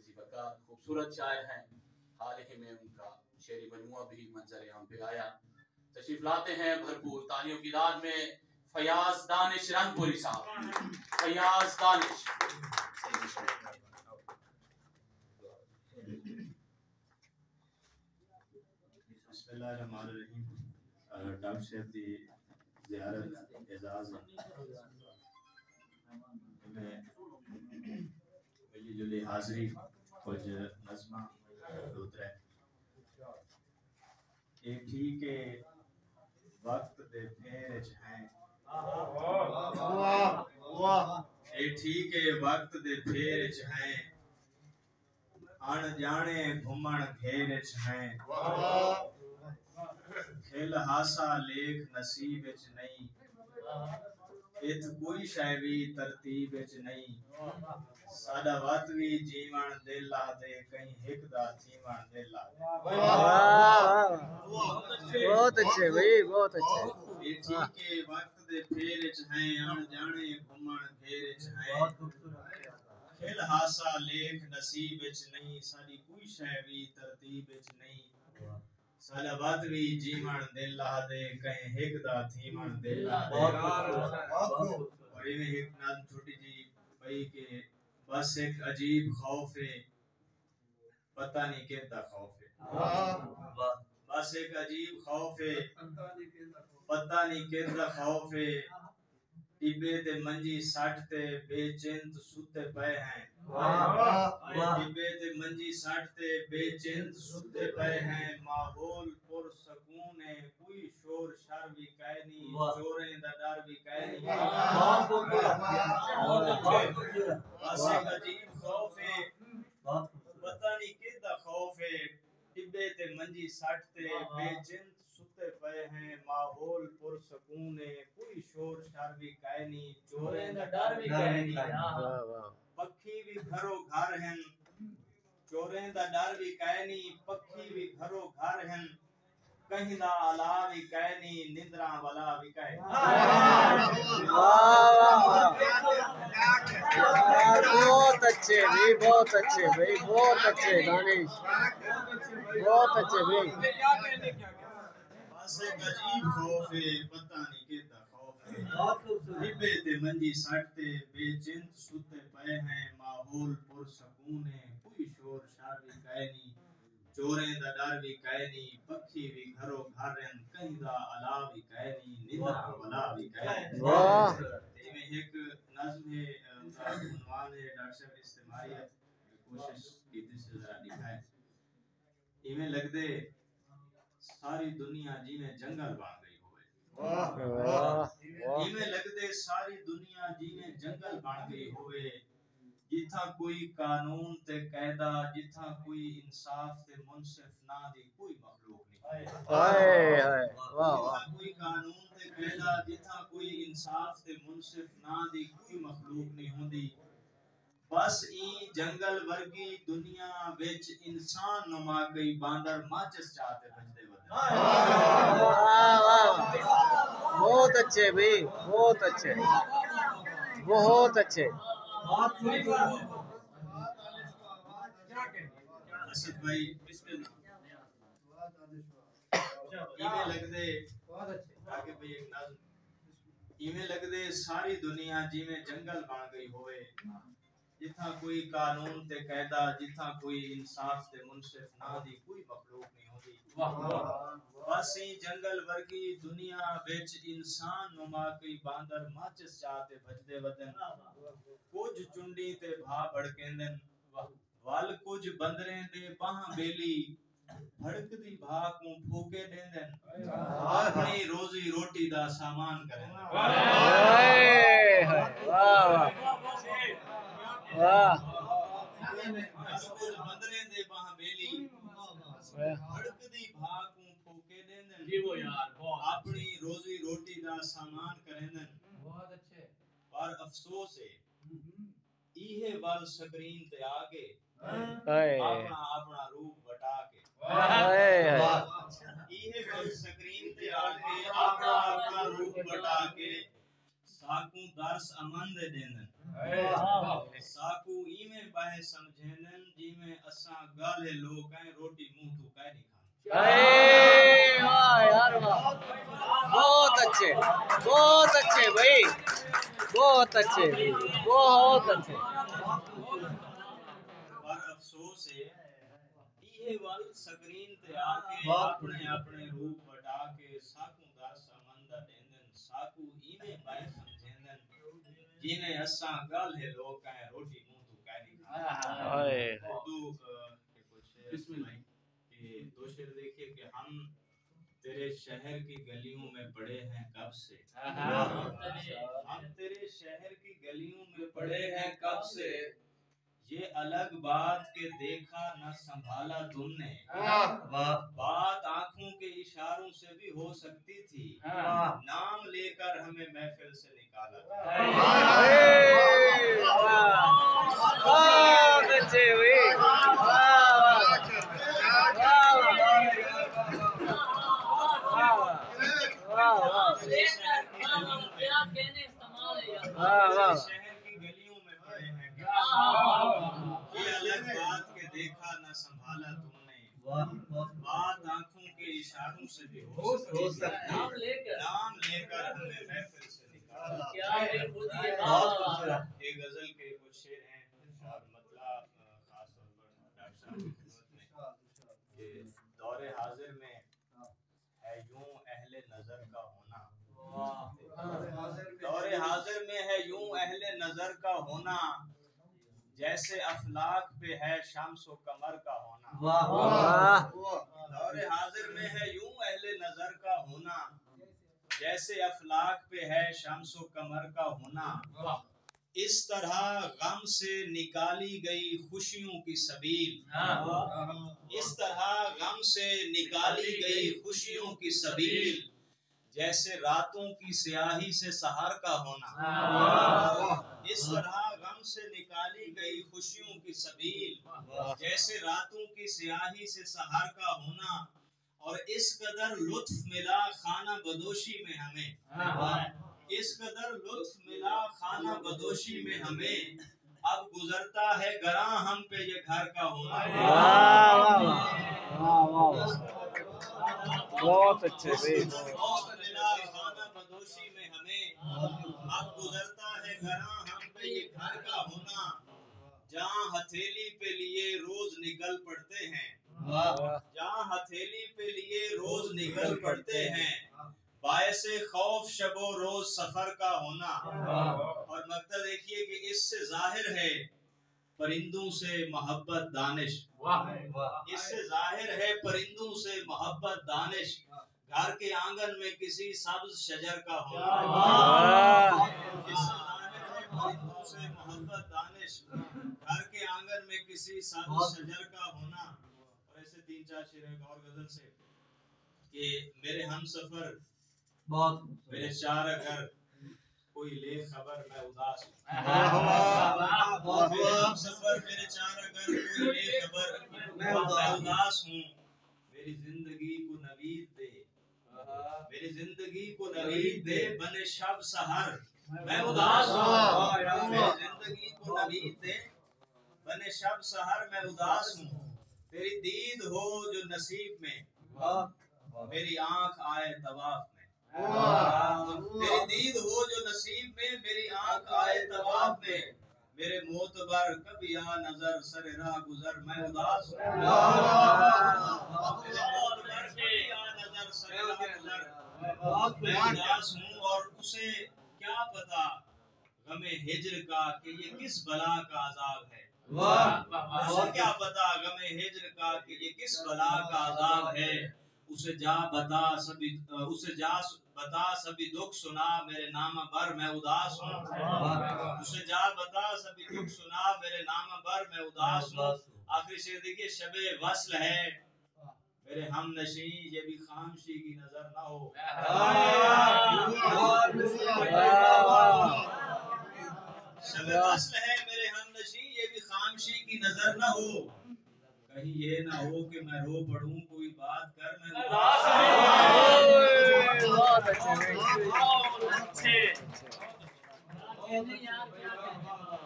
ज़ीबरकत खूबसूरत शायर हैं। हाल ही में उनका शेरी मजमुआ भी मंजर आम पे आया। तशरीफ लाते हैं भरपूर तालियों की दाद में फयाज दानिश रंगपुरी साहब। फयाज दानिश। बिस्मिल्लाहिर्रहमानिर्रहीम। डॉक्टर साहब की ज़ियारत एजाज़ में मिली जुली हाज़री कुछ नज़्मा उतरे। ये ठीक है वक्त दे फेर च हैं, ये ठीक है वक्त दे फेर च हैं, अण जाने घुमण घेर च हैं, खिल हासा लेख नसीब च नहीं, इत कोई शै भी तरतीब च नहीं, साडा वत भी जीवन दिल ला दे कहीं हिक दा थीवन दिल ला दे। बहुत अच्छे भाई, बहुत अच्छे। ये ठीक है वक्त दे फेर च हैं, अण जाने घुमण घेर च हैं, खिल हासा लेख नसीब च नहीं, साडी कोई शै भी तरतीब च नहीं, साडा वत भी जीवन दिल ला दे कहीं हिक दा थीवन दिल ला दे। और इवें एक नाज़ छोटी जी भाई के बस एक अजीब खौफ है, पता नहीं किसदा खौफ है, बस एक अजीब खौफ है, पता नहीं किसदा खौफ है, टिब्बे ते मंजी सट ते बेचिंत सुते पे हैं, टिब्बे ते मंजी सट ते बेचिंत सुते पे हैं, माहौल पुर सकून है, कोई शोर शर भी कह नहीं, चोरें दा डर भी कह नहीं, बस एक अजीब खौफ है, पता नहीं किसदा खौफ है, टिब्बे ते मंजी सट ते बेचिंत सुते पे हैं, माहौल पुर सकून है, कोई शोर शर भी कह नहीं, चोरें दा डर भी कह नहीं, पक्षी भी घरो घर हैं, चोरें दा डर भी कह नहीं, पक्षी भी घरो घर हैं, कहीं दा अला भी कह नहीं, निंद्रा वाला भी कह बहुत अच्छे भाई, बहुत अच्छे भाई, बहुत अच्छे दानिश, बहुत अच्छे भाई। बस एक अजीब खौफ है, पता नहीं किसदा खौफ है, टिब्बे ते मंजी सट ते बेचिंत सुते पे हैं, माहौल पुर सकून है, कोई शोर शर भी कह नहीं, चोरें दा डर भी कह नहीं, पक्षी भी घरो घर हैं, कहीं दा अला भी कह नहीं, निंद्रा वाला भी कह नहीं। इवें एक नज़्म है, उसका उन्वान है डॉक्टर साहब इस्तेमारियत, कोशिश की से जरा दिखाए। इवें लगदे सारी दुनिया जिवें जंगल बन गई होवे, इवें लगदे सारी दुनिया जिवें जंगल बन गई होवे, जिथा कोई कानून ते कायदा, जिथा कोई इंसाफ ते मुनसिफ ना दी कोई मखलूक नहीं, जिथा कोई कानून ते कायदा, जिथा कोई इंसाफ ते मुनसिफ ना दी कोई मखलूक नहीं होंदी, बस ई जंगल वर्गी दुनिया विच इंसान नुमा कई बांदर माचिस चाहते बजदे बहुत अच्छे भाई, बहुत अच्छे, बहुत अच्छे। असद भाई बिस्मिल्लाह। इवें लगदे आगे भाई एक नाज़, इवें लगदे सारी दुनिया जिवें जंगल बन गई होवे, जिथा कोई कानून ते कायदा, जिथा कोई इंसाफ ते मुनसिफ ना दी कोई मखलूक नहीं होंदी, बस ई जंगल वर्गी दुनिया विच इंसान नुमा कई बांदर माचिस चाहते बजदे वदन, कुछ चुंडी ते भा भड़केंदन, वल कुछ बंदरें दे बाह बेली, भड़कदी भा को फूके देंदन, अपनी रोजी रोटी दा सामान करेंदन। कुछ बंदरें दे बाह बेली, भड़कदी भा को फूके देंदन, अपनी रोजी रोटी दा सामान करेंदन। पर अफसोस है इहे वल स्क्रीन ते आके अपना अपना रूप बटा के, इहे वल स्क्रीन ते आके अपना अपना रूप बटा के, साकू दर्स अमन दे देंदन, साकू इमे बाहे समझेनन जिमे असा गाले लोग हैं रोटी मुंह तो काहे नहीं खान। वाह यार वाह, बहुत अच्छे भाई, बहुत अच्छे भाई, बहुत अच्छे। पर अफसोस है ये वाल स्क्रीन ते आके अपने अपने रूप बढ़ा के साकू दा समंदा देंदन साकू इमे बाहे समझेनन जिने असा गाले लोग हैं रोटी मुंह तो काहे नहीं खान। उर्दू के कुछ शेर सुनाई कि दो शेर देखिए कि हम तेरे शहर की गलियों में पड़े हैं कब से, हम तेरे शहर की गलियों में पड़े हैं कब से, ये अलग बात के देखा न संभाला तुमने, बात आंखों के इशारों से भी हो सकती थी, नाम लेकर हमें महफिल से निकाला। बहुत अच्छे भाई, शहर की गलियों में पड़े हैं ये अलग बात के देखा न संभाला तुमने, बात आंखों के इशारों से भी हो सकती है, नाम लेकर हमें महफिल से निकाला। एक गजल के कुछ शेर हैं और मतलब खास तौर पर डॉक्टर साहब की खिदमत में ये दौरे हाजिर में है यूं अहले नजर का होना, दौरे हाजिर में है यूं अहले नजर का होना, जैसे अफलाक पे है शम्स व कमर का होना। दौरे हाजिर में है यूं अहले नजर का होना, जैसे अफलाक पे है शम्स व कमर का होना, इस तरह गम से निकाली गई खुशियों की सबील, इस तरह गम से निकाली गई खुशियों की सबील, जैसे रातों की स्याही से सहर का होना, इस तरह गम से निकाली गई खुशियों की सबील, जैसे रातों की स्याही से सहर का होना, और इस कदर लुत्फ मिला खाना बदोशी में हमें, इस कदर लुत्फ मिला खाना बदोशी में हमें, अब गुजरता है गरा हम पे ये घर का होना। बहुत अच्छे भाई, मिला खाना बदोशी में हमें, अब गुजरता है गरा हम पे ये घर का होना, जहाँ हथेली पे लिए रोज निकल पड़ते हैं, जहाँ हथेली पे लिए रोज निकल पड़ते हैं, बायसे खौफ शबो रोज सफर का होना। और मकसद देखिए कि इससे जाहिर है परिंदों से मोहब्बत दानिश, इससे जाहिर है परिंदों से मोहब्बत दानिश, घर के आंगन में किसी सब्ज शजर का होना, इससे जाहिर है परिंदों से मोहब्बत दानिश, घर के आंगन में किसी सब्ज शजर का होना। और ऐसे तीन चार शेर और गजल से कि मेरे हमसफर मेरे चार घर कोई ले खबर मैं उदास हूँ, मेरे हमसफर मेरे चार घर कोई ले खबर मैं उदास हूँ, मेरी जिंदगी को नवीद दे, मेरी जिंदगी को नवीद दे, बने शब सहर मैं उदास हूँ, मेरी जिंदगी को नवीद दे, बने शब सहर मैं उदास हूँ, तेरी दीद हो जो नसीब में, मेरी आंख आए तवाफ में, तेरी दीद हो जो नसीब में, मेरी आंख आए तवाफ में, मेरे मोतबर कभी आ नजर सरे राह गुजर मैं उदास हूँ, मेरे मोतबर कभी आ नजर सरे राह गुजर मैं उदास हूँ। और उसे क्या पता गमे हिज्र का कि ये किस बला का अजाब है, उसे क्या पता गमे हिज्र का कि ये किस बला का अजाब है, उसे जा बता सभी दुख सुना मेरे नाम पर मैं उदास हूँ, उसे जा बता सभी दुख सुना मेरे नाम पर मैं उदास हूँ। आखिरी शेर देखिए, शबे वस्ल है मेरे हम नशी ये भी खामशी की नजर ना हो, शबे वस्ल है मेरे हम नशी ये भी खामशी की नजर ना हो, कहीं ये ना हो कि मैं रो पड़ूं कोई बात कर मैं उदास बहुत अच्छे। یار کیا کہتے ہیں